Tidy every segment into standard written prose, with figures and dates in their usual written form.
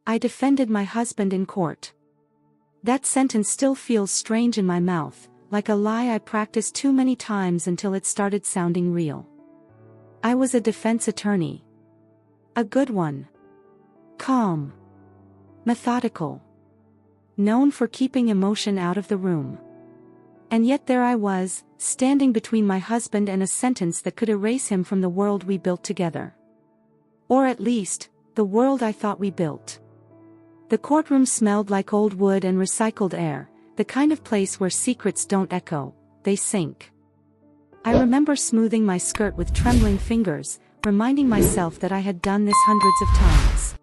I defended my husband in court. That sentence still feels strange in my mouth, like a lie I practiced too many times until it started sounding real. I was a defense attorney. A good one. Calm. Methodical. Known for keeping emotion out of the room. And yet there I was, standing between my husband and a sentence that could erase him from the world we built together. Or at least, the world I thought we built. The courtroom smelled like old wood and recycled air, the kind of place where secrets don't echo, they sink. I remember smoothing my skirt with trembling fingers, reminding myself that I had done this hundreds of times.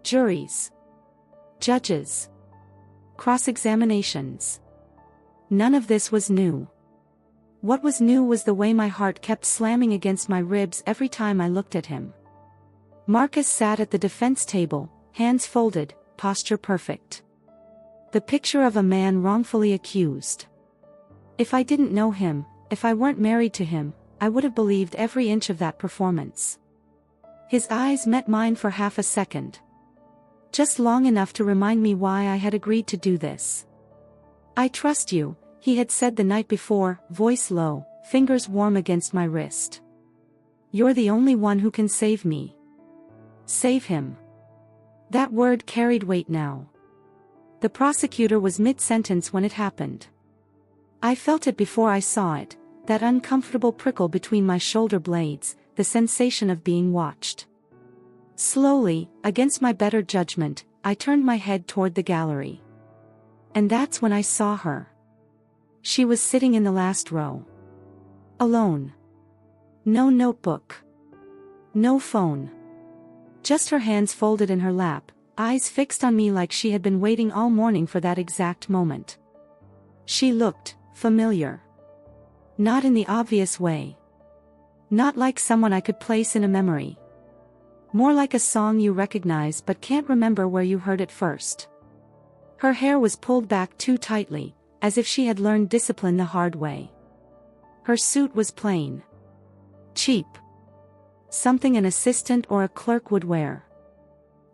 Juries. Judges. Cross-examinations. None of this was new. What was new was the way my heart kept slamming against my ribs every time I looked at him. Marcus sat at the defense table, hands folded, posture perfect. The picture of a man wrongfully accused. If I didn't know him, if I weren't married to him, I would have believed every inch of that performance. His eyes met mine for half a second. Just long enough to remind me why I had agreed to do this. I trust you, he had said the night before, voice low, fingers warm against my wrist. You're the only one who can save me. Save him. That word carried weight now. The prosecutor was mid-sentence when it happened. I felt it before I saw it, that uncomfortable prickle between my shoulder blades, the sensation of being watched. Slowly, against my better judgment, I turned my head toward the gallery. And that's when I saw her. She was sitting in the last row. Alone. No notebook. No phone. Just her hands folded in her lap, eyes fixed on me like she had been waiting all morning for that exact moment. She looked familiar. Not in the obvious way. Not like someone I could place in a memory. More like a song you recognize but can't remember where you heard it first. Her hair was pulled back too tightly, as if she had learned discipline the hard way. Her suit was plain. Cheap. Something an assistant or a clerk would wear.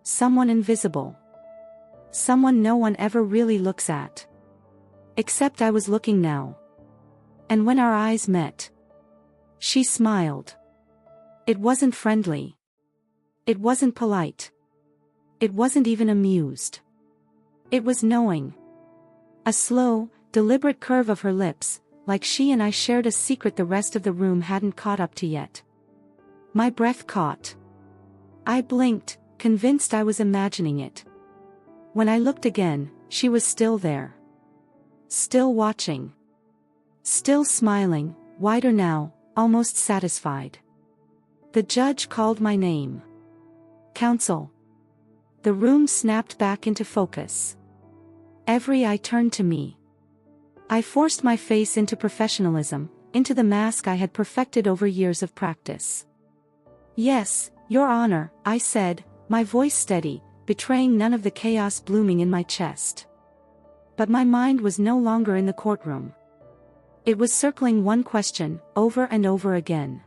Someone invisible. Someone no one ever really looks at. Except I was looking now. And when our eyes met, she smiled. It wasn't friendly. It wasn't polite. It wasn't even amused. It was knowing. A slow, deliberate curve of her lips, like she and I shared a secret the rest of the room hadn't caught up to yet. My breath caught. I blinked, convinced I was imagining it. When I looked again, she was still there. Still watching. Still smiling, wider now, almost satisfied. The judge called my name. Counsel. The room snapped back into focus. Every eye turned to me. I forced my face into professionalism, into the mask I had perfected over years of practice. Yes, Your Honor, I said, my voice steady, betraying none of the chaos blooming in my chest. But my mind was no longer in the courtroom. It was circling one question, over and over again.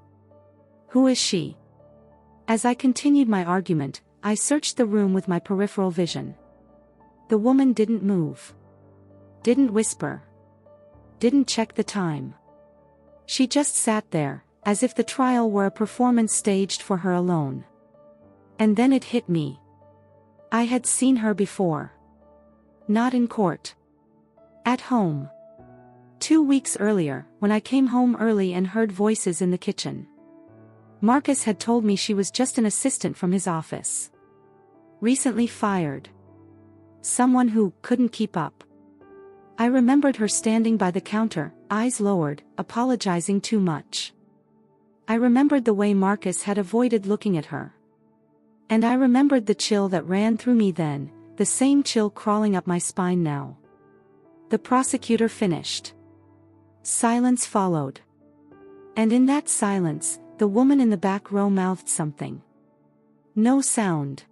Who is she? As I continued my argument, I searched the room with my peripheral vision. The woman didn't move. Didn't whisper. Didn't check the time. She just sat there, as if the trial were a performance staged for her alone. And then it hit me. I had seen her before. Not in court. At home. 2 weeks earlier, when I came home early and heard voices in the kitchen. Marcus had told me she was just an assistant from his office. Recently fired. Someone who couldn't keep up. I remembered her standing by the counter, eyes lowered, apologizing too much. I remembered the way Marcus had avoided looking at her. And I remembered the chill that ran through me then, the same chill crawling up my spine now. The prosecutor finished. Silence followed. And in that silence, the woman in the back row mouthed something. No sound.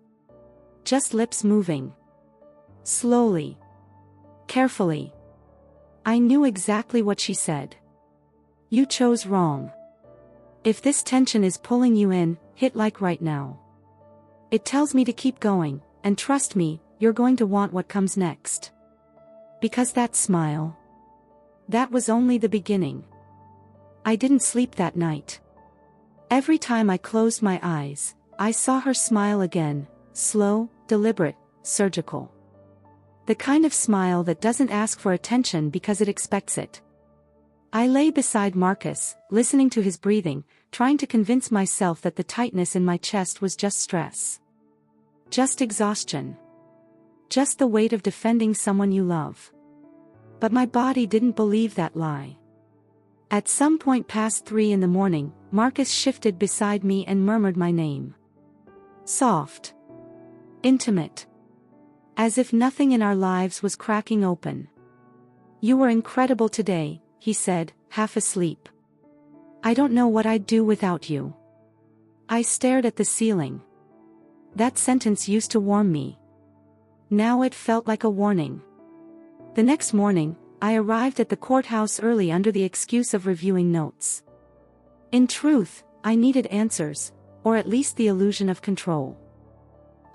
Just lips moving. Slowly. Carefully. I knew exactly what she said. You chose wrong. If this tension is pulling you in, hit like right now. It tells me to keep going, and trust me, you're going to want what comes next. Because that smile. That was only the beginning. I didn't sleep that night. Every time I closed my eyes, I saw her smile again, slow, deliberate, surgical. The kind of smile that doesn't ask for attention because it expects it. I lay beside Marcus, listening to his breathing, trying to convince myself that the tightness in my chest was just stress. Just exhaustion. Just the weight of defending someone you love. But my body didn't believe that lie. At some point past 3 in the morning, Marcus shifted beside me and murmured my name. Soft. Intimate. As if nothing in our lives was cracking open. You were incredible today, he said, half asleep. I don't know what I'd do without you. I stared at the ceiling. That sentence used to warm me. Now it felt like a warning. The next morning, I arrived at the courthouse early under the excuse of reviewing notes. In truth, I needed answers, or at least the illusion of control.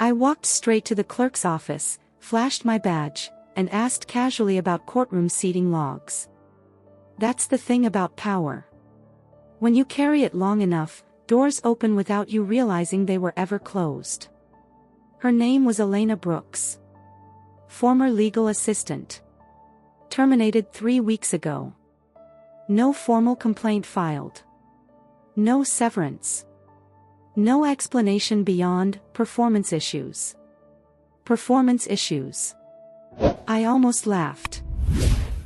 I walked straight to the clerk's office, flashed my badge, and asked casually about courtroom seating logs. That's the thing about power. When you carry it long enough, doors open without you realizing they were ever closed. Her name was Elena Brooks. Former legal assistant. Terminated 3 weeks ago. No formal complaint filed. No severance. No explanation beyond performance issues. Performance issues. I almost laughed.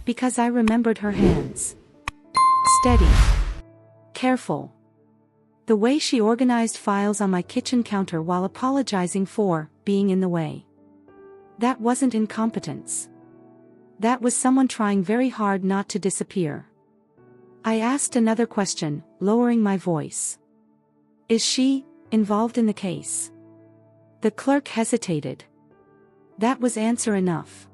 Because I remembered her hands. Steady. Careful. The way she organized files on my kitchen counter while apologizing for being in the way. That wasn't incompetence. That was someone trying very hard not to disappear. I asked another question, lowering my voice. Is she involved in the case? The clerk hesitated. That was answer enough.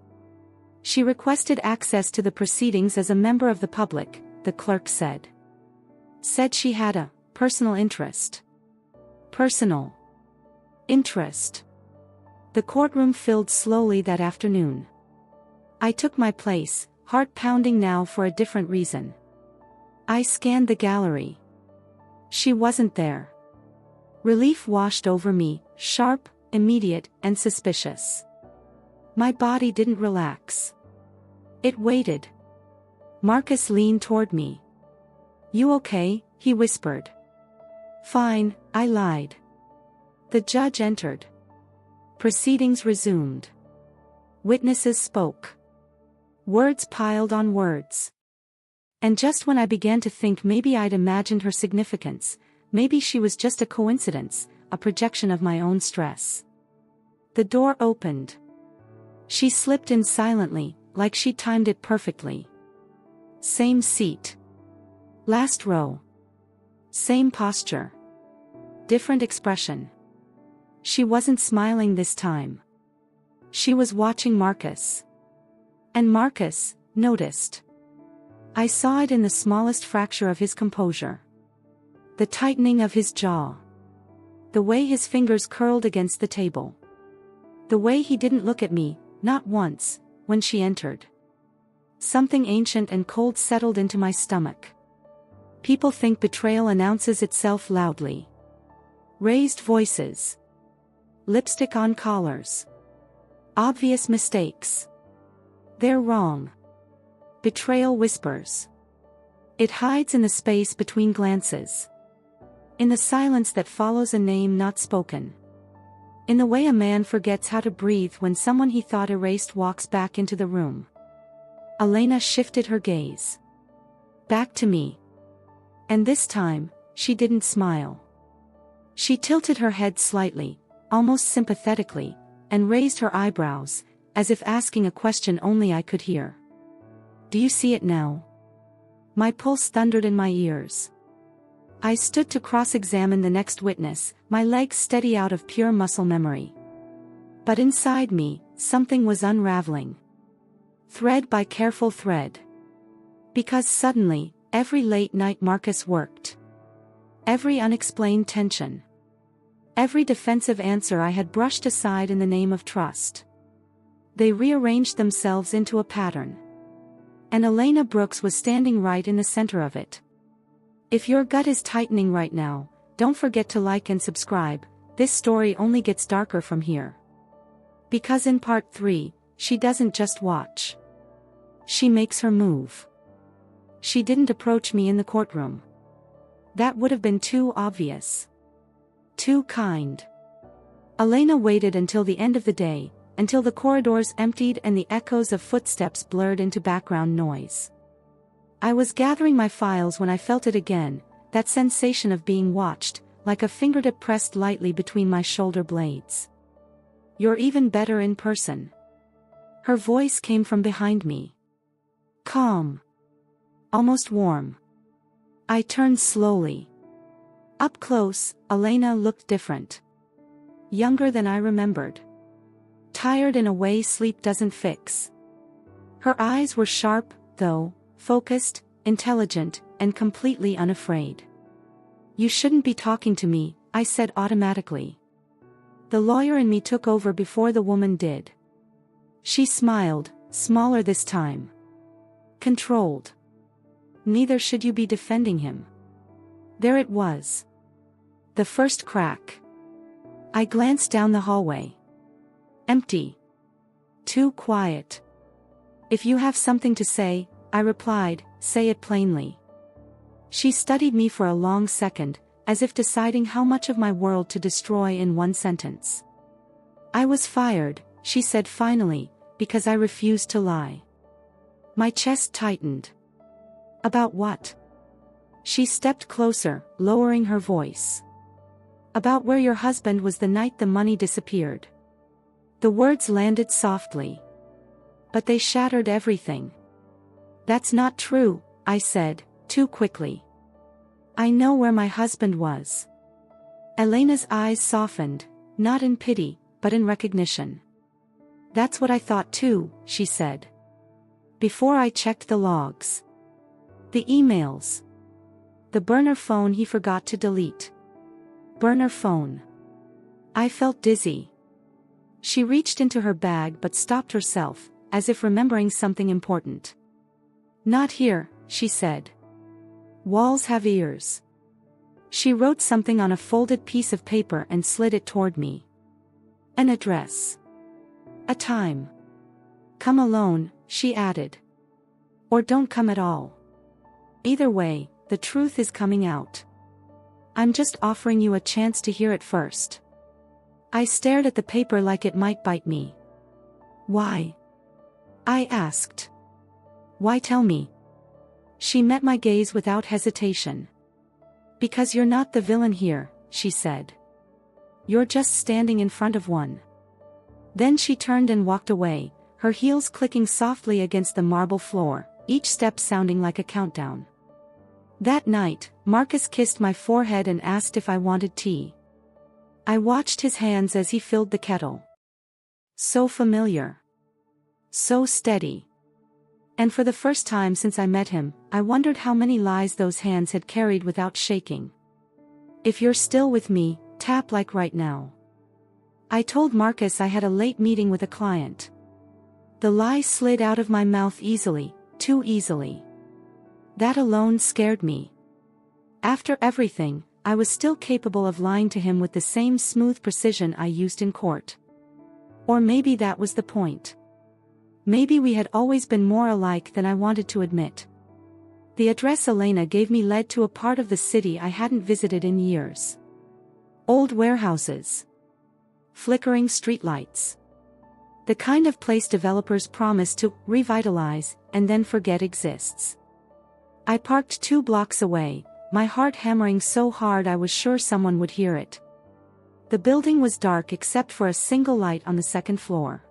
She requested access to the proceedings as a member of the public, the clerk said. Said she had a personal interest. Personal interest. The courtroom filled slowly that afternoon. I took my place, heart pounding now for a different reason. I scanned the gallery. She wasn't there. Relief washed over me, sharp, immediate, and suspicious. My body didn't relax. It waited. Marcus leaned toward me. You okay? He whispered. Fine, I lied. The judge entered. Proceedings resumed. Witnesses spoke. Words piled on words. And just when I began to think maybe I'd imagined her significance, maybe she was just a coincidence, a projection of my own stress. The door opened. She slipped in silently, like she timed it perfectly. Same seat. Last row. Same posture. Different expression. She wasn't smiling this time. She was watching Marcus. And Marcus noticed. I saw it in the smallest fracture of his composure. The tightening of his jaw. The way his fingers curled against the table. The way he didn't look at me, not once, when she entered. Something ancient and cold settled into my stomach. People think betrayal announces itself loudly. Raised voices. Lipstick on collars. Obvious mistakes. They're wrong. Betrayal whispers. It hides in the space between glances. In the silence that follows a name not spoken. In the way a man forgets how to breathe when someone he thought erased walks back into the room. Elena shifted her gaze. Back to me. And this time, she didn't smile. She tilted her head slightly, almost sympathetically, and raised her eyebrows, as if asking a question only I could hear. Do you see it now? My pulse thundered in my ears. I stood to cross-examine the next witness, my legs steady out of pure muscle memory. But inside me, something was unraveling. Thread by careful thread. Because suddenly, every late night Marcus worked. Every unexplained tension. Every defensive answer I had brushed aside in the name of trust. They rearranged themselves into a pattern. And Elena Brooks was standing right in the center of it. If your gut is tightening right now, don't forget to like and subscribe. This story only gets darker from here. Because in part 3, she doesn't just watch. She makes her move. She didn't approach me in the courtroom. That would have been too obvious. Too kind. Elena waited until the end of the day, until the corridors emptied and the echoes of footsteps blurred into background noise. I was gathering my files when I felt it again, that sensation of being watched, like a fingertip pressed lightly between my shoulder blades. You're even better in person. Her voice came from behind me. Calm. Almost warm. I turned slowly. Up close, Elena looked different. Younger than I remembered. Tired in a way sleep doesn't fix. Her eyes were sharp, though, focused, intelligent, and completely unafraid. You shouldn't be talking to me, I said automatically. The lawyer in me took over before the woman did. She smiled, smaller this time. Controlled. Neither should you be defending him. There it was. The first crack. I glanced down the hallway. Empty. Too quiet. If you have something to say, I replied, say it plainly. She studied me for a long second, as if deciding how much of my world to destroy in one sentence. I was fired, she said finally, because I refused to lie. My chest tightened. About what? She stepped closer, lowering her voice. About where your husband was the night the money disappeared. The words landed softly. But they shattered everything. That's not true, I said, too quickly. I know where my husband was. Elena's eyes softened, not in pity, but in recognition. That's what I thought too, she said. Before I checked the logs. The emails. The burner phone he forgot to delete. Burner phone. I felt dizzy. She reached into her bag but stopped herself, as if remembering something important. Not here, she said. Walls have ears. She wrote something on a folded piece of paper and slid it toward me. An address. A time. Come alone, she added. Or don't come at all. Either way, the truth is coming out. I'm just offering you a chance to hear it first. I stared at the paper like it might bite me. Why? I asked. Why tell me? She met my gaze without hesitation. Because you're not the villain here, she said. You're just standing in front of one. Then she turned and walked away, her heels clicking softly against the marble floor, each step sounding like a countdown. That night, Marcus kissed my forehead and asked if I wanted tea. I watched his hands as he filled the kettle. So familiar. So steady. And for the first time since I met him, I wondered how many lies those hands had carried without shaking. If you're still with me, tap like right now. I told Marcus I had a late meeting with a client. The lie slid out of my mouth easily, too easily. That alone scared me. After everything, I was still capable of lying to him with the same smooth precision I used in court. Or maybe that was the point. Maybe we had always been more alike than I wanted to admit. The address Elena gave me led to a part of the city I hadn't visited in years. Old warehouses. Flickering streetlights. The kind of place developers promise to revitalize and then forget exists. I parked 2 blocks away, my heart hammering so hard I was sure someone would hear it. The building was dark except for a single light on the 2nd floor.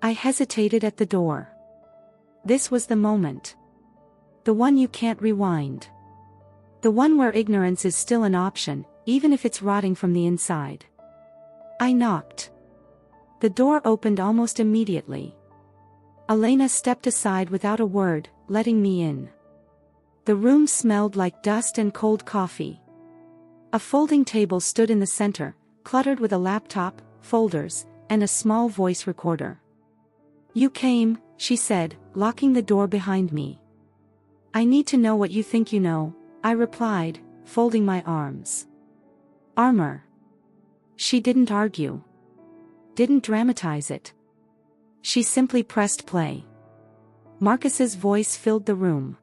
I hesitated at the door. This was the moment. The one you can't rewind. The one where ignorance is still an option, even if it's rotting from the inside. I knocked. The door opened almost immediately. Elena stepped aside without a word, letting me in. The room smelled like dust and cold coffee. A folding table stood in the center, cluttered with a laptop, folders, and a small voice recorder. "You came," she said, locking the door behind me. "I need to know what you think you know," I replied, folding my arms. "Armor." She didn't argue. Didn't dramatize it. She simply pressed play. Marcus's voice filled the room.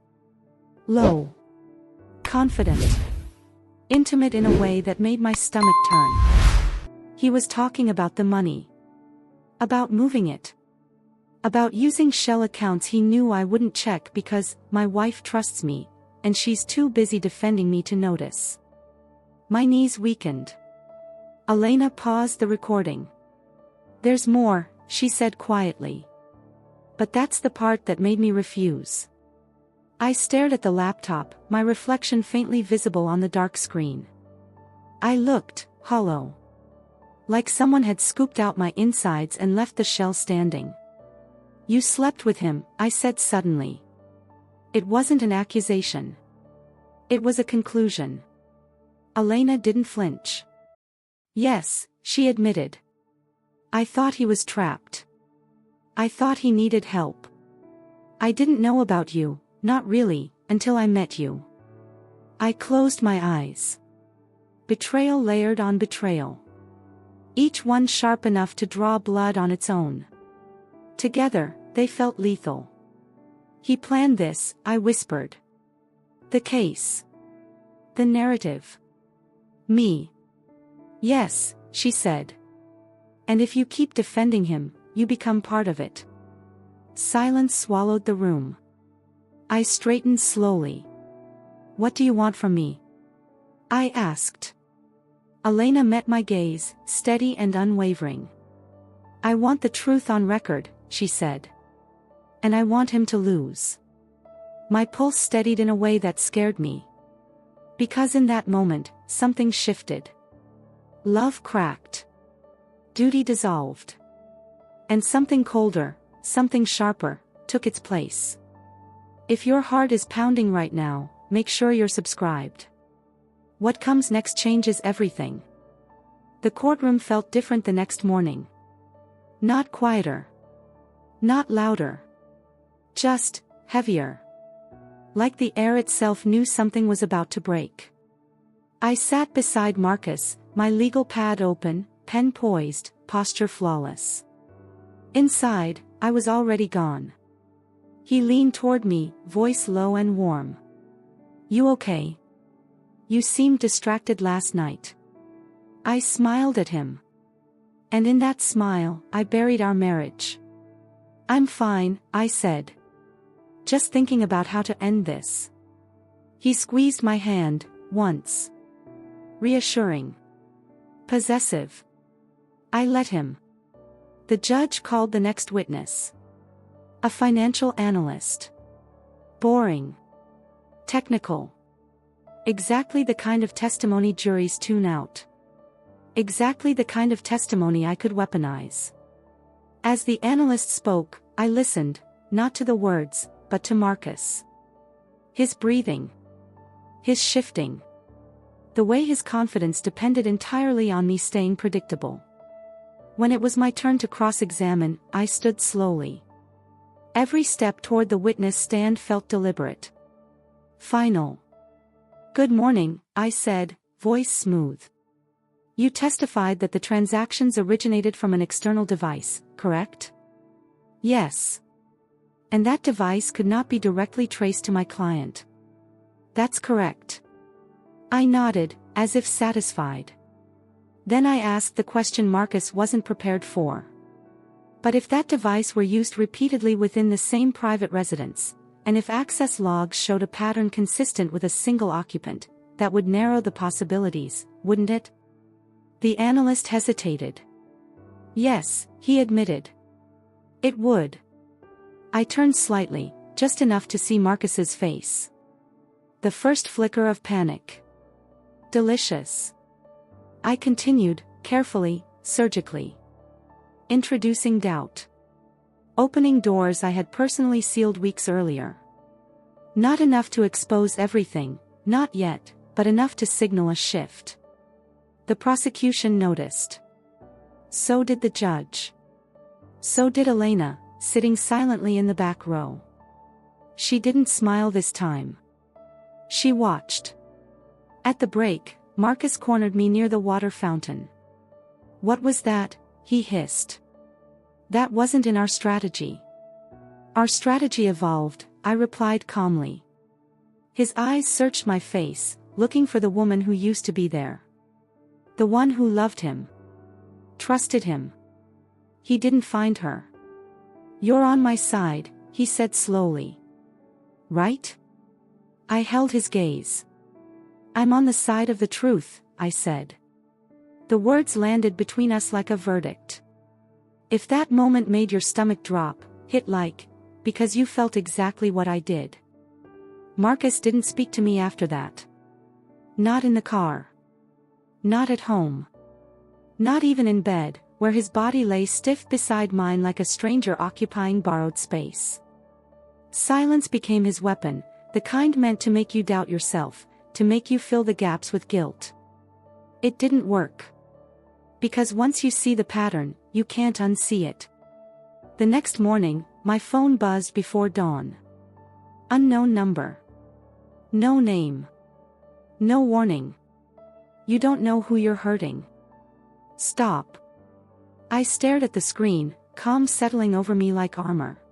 Low. Confident. Intimate in a way that made my stomach turn. He was talking about the money. About moving it. About using shell accounts he knew I wouldn't check because my wife trusts me, and she's too busy defending me to notice. My knees weakened. Elena paused the recording. "There's more," she said quietly. But that's the part that made me refuse. I stared at the laptop, my reflection faintly visible on the dark screen. I looked hollow. Like someone had scooped out my insides and left the shell standing. "You slept with him," I said suddenly. It wasn't an accusation. It was a conclusion. Elena didn't flinch. "Yes," she admitted. "I thought he was trapped. I thought he needed help. I didn't know about you, not really, until I met you." I closed my eyes. Betrayal layered on betrayal. Each one sharp enough to draw blood on its own. Together, they felt lethal. "He planned this," I whispered. "The case. The narrative. Me." "Yes," she said. "And if you keep defending him, you become part of it." Silence swallowed the room. I straightened slowly. "What do you want from me?" I asked. Elena met my gaze, steady and unwavering. "I want the truth on record," she said. "And I want him to lose." My pulse steadied in a way that scared me. Because in that moment, something shifted. Love cracked. Duty dissolved. And something colder, something sharper, took its place. If your heart is pounding right now, make sure you're subscribed. What comes next changes everything. The courtroom felt different the next morning. Not quieter. Not louder. Just heavier. Like the air itself knew something was about to break. I sat beside Marcus, my legal pad open, pen poised, posture flawless. Inside, I was already gone. He leaned toward me, voice low and warm. "You okay? You seemed distracted last night." I smiled at him. And in that smile, I buried our marriage. "I'm fine," I said. "Just thinking about how to end this." He squeezed my hand, once. Reassuring. Possessive. I let him. The judge called the next witness. A financial analyst. Boring. Technical. Exactly the kind of testimony juries tune out. Exactly the kind of testimony I could weaponize. As the analyst spoke, I listened, not to the words, but to Marcus. His breathing. His shifting. The way his confidence depended entirely on me staying predictable. When it was my turn to cross-examine, I stood slowly. Every step toward the witness stand felt deliberate. Final. "Good morning," I said, voice smooth. "You testified that the transactions originated from an external device, correct?" "Yes." "And that device could not be directly traced to my client." "That's correct." I nodded, as if satisfied. Then I asked the question Marcus wasn't prepared for. But if that device were used repeatedly within the same private residence, and if access logs showed a pattern consistent with a single occupant, that would narrow the possibilities, wouldn't it? The analyst hesitated. "Yes," he admitted. "It would." I turned slightly, just enough to see Marcus's face. The first flicker of panic. "Delicious." I continued, carefully, surgically. Introducing doubt. Opening doors I had personally sealed weeks earlier. Not enough to expose everything, not yet, but enough to signal a shift. The prosecution noticed. So did the judge. So did Elena, sitting silently in the back row. She didn't smile this time. She watched. At the break, Marcus cornered me near the water fountain. "What was that?" he hissed. "That wasn't in our strategy." "Our strategy evolved," I replied calmly. His eyes searched my face, looking for the woman who used to be there. The one who loved him. Trusted him. He didn't find her. "You're on my side," he said slowly. "Right?" I held his gaze. "I'm on the side of the truth," I said. The words landed between us like a verdict. If that moment made your stomach drop, hit like, because you felt exactly what I did. Marcus didn't speak to me after that. Not in the car. Not at home. Not even in bed, where his body lay stiff beside mine like a stranger occupying borrowed space. Silence became his weapon, the kind meant to make you doubt yourself, to make you fill the gaps with guilt. It didn't work. Because once you see the pattern, you can't unsee it. The next morning, my phone buzzed before dawn. Unknown number. No name. No warning. You don't know who you're hurting. Stop. I stared at the screen, calm settling over me like armor.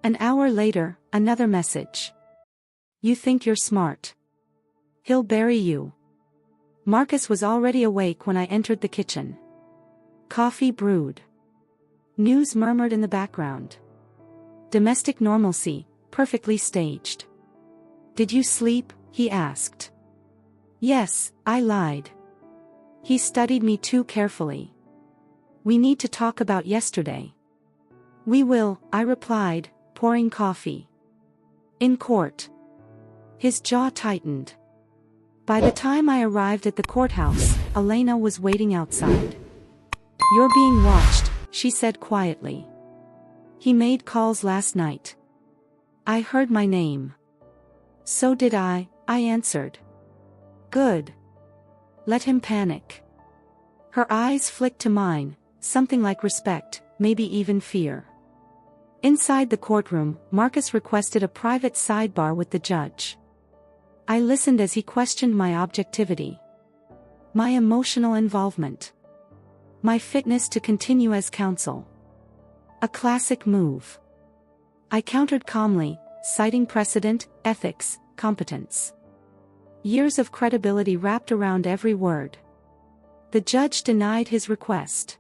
An hour later, another message. "You think you're smart. He'll bury you." Marcus was already awake when I entered the kitchen. Coffee brewed. News murmured in the background. Domestic normalcy, perfectly staged. "Did you sleep?" he asked. "Yes," I lied. He studied me too carefully. "We need to talk about yesterday." "We will," I replied, pouring coffee. "In court." His jaw tightened. By the time I arrived at the courthouse, Elena was waiting outside. "You're being watched," she said quietly. "He made calls last night." I heard my name. "So did I answered." "Good. Let him panic." Her eyes flicked to mine, something like respect, maybe even fear. Inside the courtroom, Marcus requested a private sidebar with the judge. I listened as he questioned my objectivity. My emotional involvement. My fitness to continue as counsel. A classic move. I countered calmly, citing precedent, ethics, competence. Years of credibility wrapped around every word. The judge denied his request.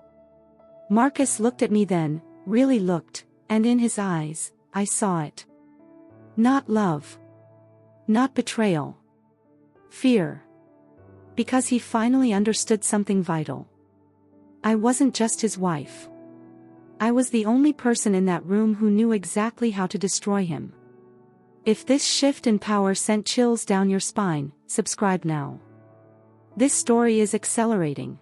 Marcus looked at me then, really looked, and in his eyes, I saw it. Not love. Not betrayal. Fear. Because he finally understood something vital. I wasn't just his wife. I was the only person in that room who knew exactly how to destroy him. If this shift in power sent chills down your spine, subscribe now. This story is accelerating.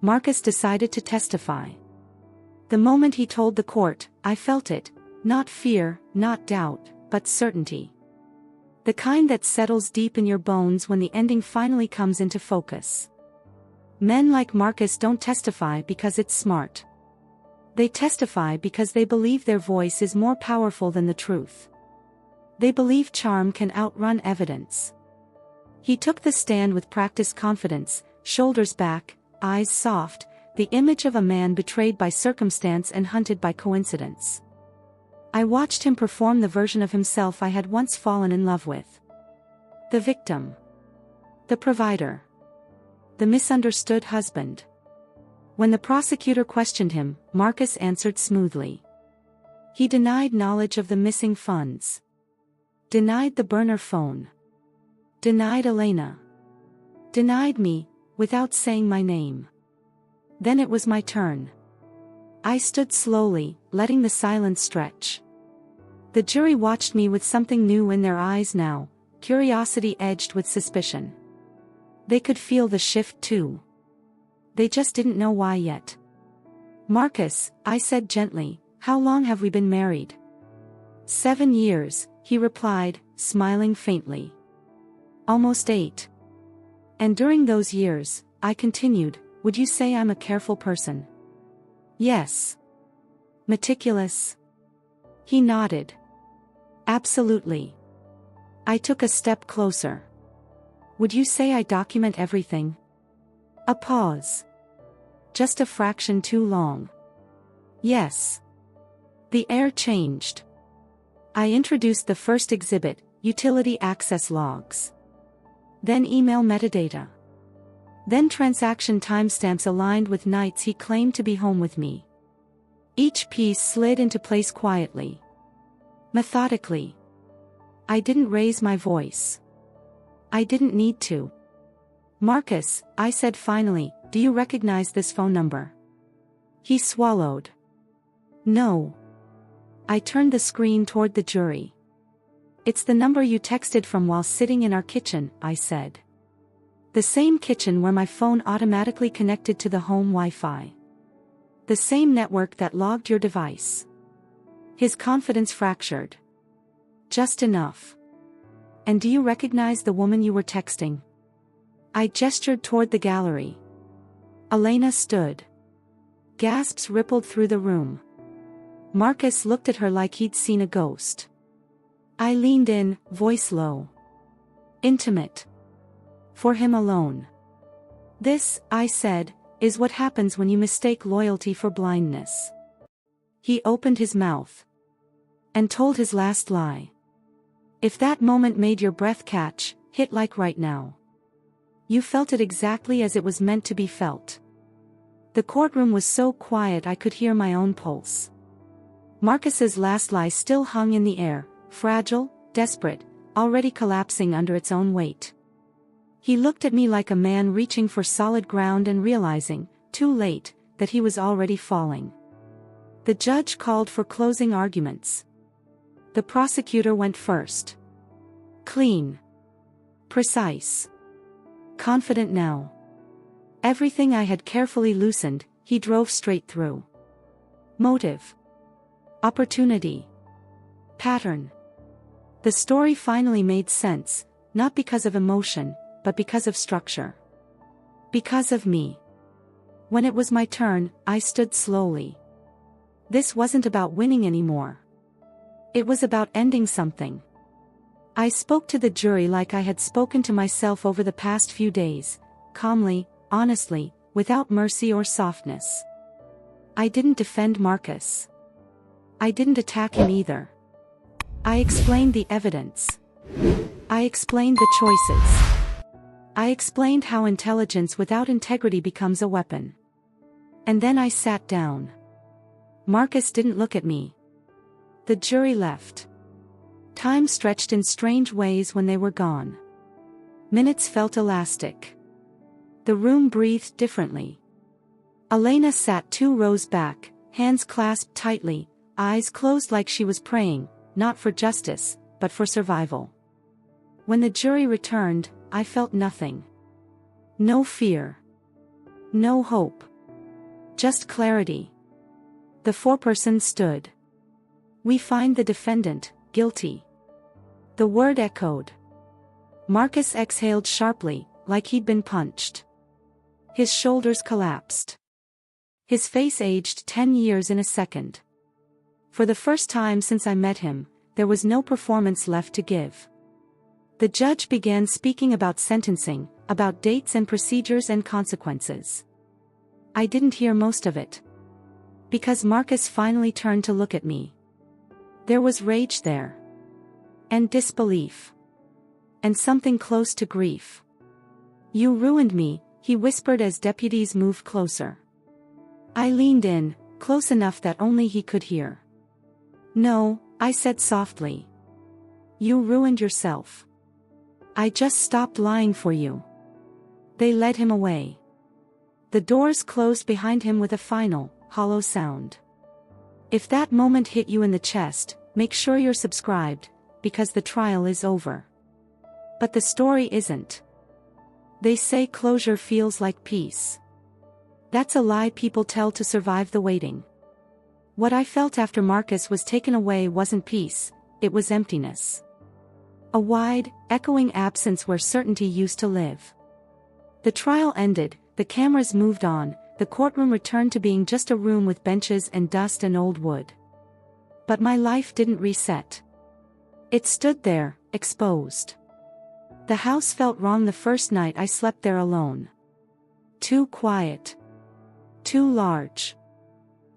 Marcus decided to testify. The moment he told the court, I felt it, not fear, not doubt, but certainty. The kind that settles deep in your bones when the ending finally comes into focus. Men like Marcus don't testify because it's smart. They testify because they believe their voice is more powerful than the truth. They believe charm can outrun evidence. He took the stand with practiced confidence, shoulders back, eyes soft, the image of a man betrayed by circumstance and hunted by coincidence. I watched him perform the version of himself I had once fallen in love with. The victim. The provider. The misunderstood husband. When the prosecutor questioned him, Marcus answered smoothly. He denied knowledge of the missing funds. Denied the burner phone. Denied Elena. Denied me, without saying my name. Then it was my turn. I stood slowly, letting the silence stretch. The jury watched me with something new in their eyes now, curiosity edged with suspicion. They could feel the shift too. They just didn't know why yet. "Marcus," I said gently, "how long have we been married?" 7 years, he replied, smiling faintly. Almost 8. And during those years, I continued, would you say I'm a careful person? Yes. Meticulous? He nodded. Absolutely. I took a step closer. Would you say I document everything? A pause. Just a fraction too long. Yes. The air changed. I introduced the first exhibit, utility access logs. Then email metadata. Then transaction timestamps aligned with nights he claimed to be home with me. Each piece slid into place quietly. Methodically. I didn't raise my voice. I didn't need to. Marcus, I said finally, do you recognize this phone number? He swallowed. No. I turned the screen toward the jury. It's the number you texted from while sitting in our kitchen, I said. The same kitchen where my phone automatically connected to the home Wi-Fi. The same network that logged your device. His confidence fractured. Just enough. And do you recognize the woman you were texting? I gestured toward the gallery. Elena stood. Gasps rippled through the room. Marcus looked at her like he'd seen a ghost. I leaned in, voice low. Intimate. For him alone. This, I said, is what happens when you mistake loyalty for blindness. He opened his mouth. And told his last lie. If that moment made your breath catch, hit like right now. You felt it exactly as it was meant to be felt. The courtroom was so quiet I could hear my own pulse. Marcus's last lie still hung in the air, fragile, desperate, already collapsing under its own weight. He looked at me like a man reaching for solid ground and realizing, too late, that he was already falling. The judge called for closing arguments. The prosecutor went first. Clean. Precise. Confident now. Everything I had carefully loosened, he drove straight through. Motive. Opportunity. Pattern. The story finally made sense, not because of emotion, but because of structure. Because of me. When it was my turn, I stood slowly. This wasn't about winning anymore. It was about ending something. I spoke to the jury like I had spoken to myself over the past few days, calmly, honestly, without mercy or softness. I didn't defend Marcus. I didn't attack him either. I explained the evidence. I explained the choices. I explained how intelligence without integrity becomes a weapon. And then I sat down. Marcus didn't look at me. The jury left. Time stretched in strange ways when they were gone. Minutes felt elastic. The room breathed differently. Elena sat 2 rows back, hands clasped tightly, eyes closed like she was praying, not for justice, but for survival. When the jury returned, I felt nothing. No fear. No hope. Just clarity. The foreperson stood. We find the defendant guilty. The word echoed. Marcus exhaled sharply, like he'd been punched. His shoulders collapsed. His face aged 10 years in a second. For the first time since I met him, there was no performance left to give. The judge began speaking about sentencing, about dates and procedures and consequences. I didn't hear most of it. Because Marcus finally turned to look at me. There was rage there. And disbelief. And something close to grief. You ruined me, he whispered as deputies moved closer. I leaned in, close enough that only he could hear. No, I said softly. You ruined yourself. I just stopped lying for you. They led him away. The doors closed behind him with a final, hollow sound. If that moment hit you in the chest, make sure you're subscribed, because the trial is over. But the story isn't. They say closure feels like peace. That's a lie people tell to survive the waiting. What I felt after Marcus was taken away wasn't peace, it was emptiness. A wide, echoing absence where certainty used to live. The trial ended, The cameras moved on, the courtroom returned to being just a room with benches and dust and old wood. But my life didn't reset. It stood there, exposed. The house felt wrong the first night I slept there alone. Too quiet. Too large.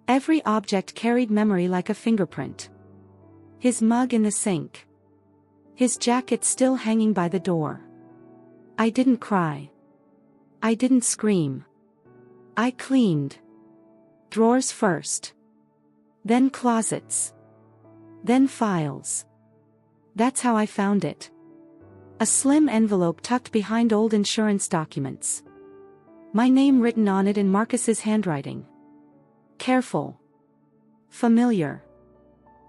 Every object carried memory like a fingerprint. His mug in the sink. His jacket still hanging by the door. I didn't cry. I didn't scream. I cleaned. Drawers first. Then closets. Then files. That's how I found it. A slim envelope tucked behind old insurance documents. My name written on it in Marcus's handwriting. Careful. Familiar.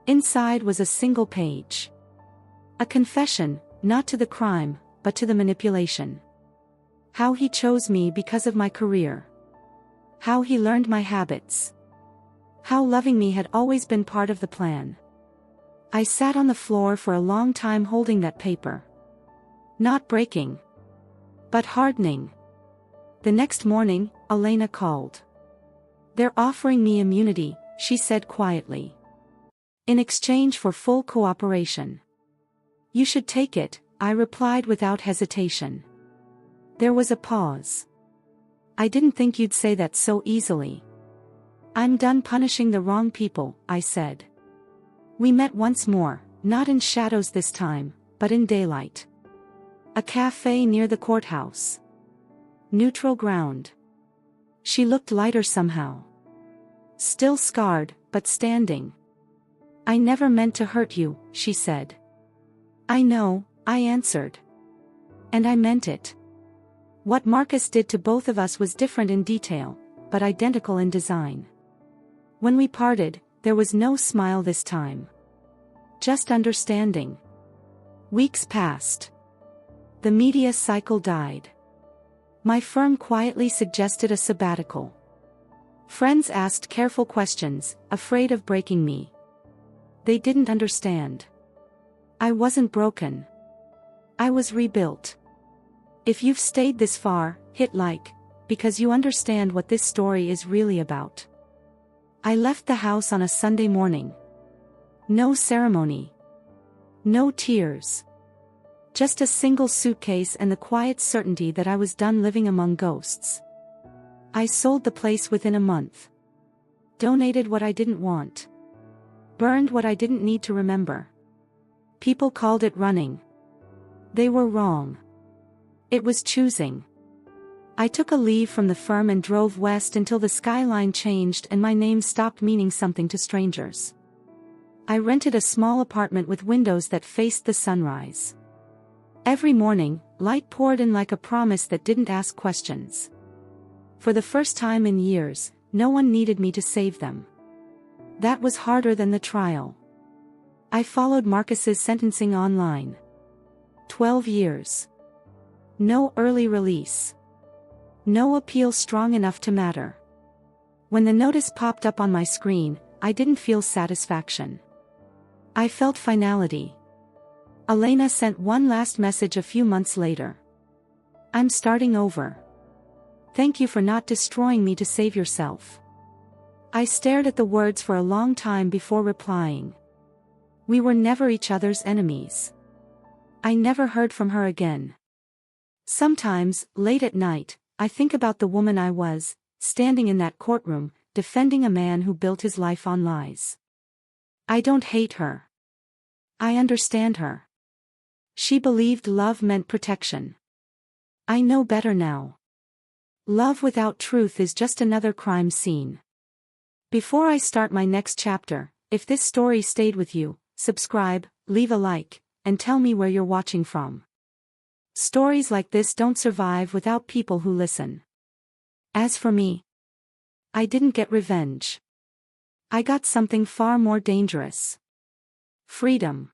Inside was a single page. A confession, not to the crime, but to the manipulation. How he chose me because of my career. How he learned my habits. How loving me had always been part of the plan. I sat on the floor for a long time holding that paper. Not breaking. But hardening. The next morning, Elena called. "They're offering me immunity," she said quietly. "In exchange for full cooperation." "You should take it," I replied without hesitation. There was a pause. "I didn't think you'd say that so easily." "I'm done punishing the wrong people," I said. We met once more, not in shadows this time, but in daylight. A cafe near the courthouse. Neutral ground. She looked lighter somehow. Still scarred, but standing. "I never meant to hurt you," she said. "I know," I answered. And I meant it. What Marcus did to both of us was different in detail, but identical in design. When we parted, there was no smile this time. Just understanding. Weeks passed. The media cycle died. My firm quietly suggested a sabbatical. Friends asked careful questions, afraid of breaking me. They didn't understand. I wasn't broken. I was rebuilt. If you've stayed this far, hit like, because you understand what this story is really about. I left the house on a Sunday morning. No ceremony. No tears. Just a single suitcase and the quiet certainty that I was done living among ghosts. I sold the place within a month. Donated what I didn't want. Burned what I didn't need to remember. People called it running. They were wrong. It was choosing. I took a leave from the firm and drove west until the skyline changed and my name stopped meaning something to strangers. I rented a small apartment with windows that faced the sunrise. Every morning, light poured in like a promise that didn't ask questions. For the first time in years, no one needed me to save them. That was harder than the trial. I followed Marcus's sentencing online. 12 years. No early release. No appeal strong enough to matter. When the notice popped up on my screen, I didn't feel satisfaction. I felt finality. Elena sent one last message a few months later. "I'm starting over. Thank you for not destroying me to save yourself." I stared at the words for a long time before replying. We were never each other's enemies. I never heard from her again. Sometimes, late at night, I think about the woman I was, standing in that courtroom, defending a man who built his life on lies. I don't hate her. I understand her. She believed love meant protection. I know better now. Love without truth is just another crime scene. Before I start my next chapter, if this story stayed with you, subscribe, leave a like, and tell me where you're watching from. Stories like this don't survive without people who listen. As for me, I didn't get revenge. I got something far more dangerous. Freedom.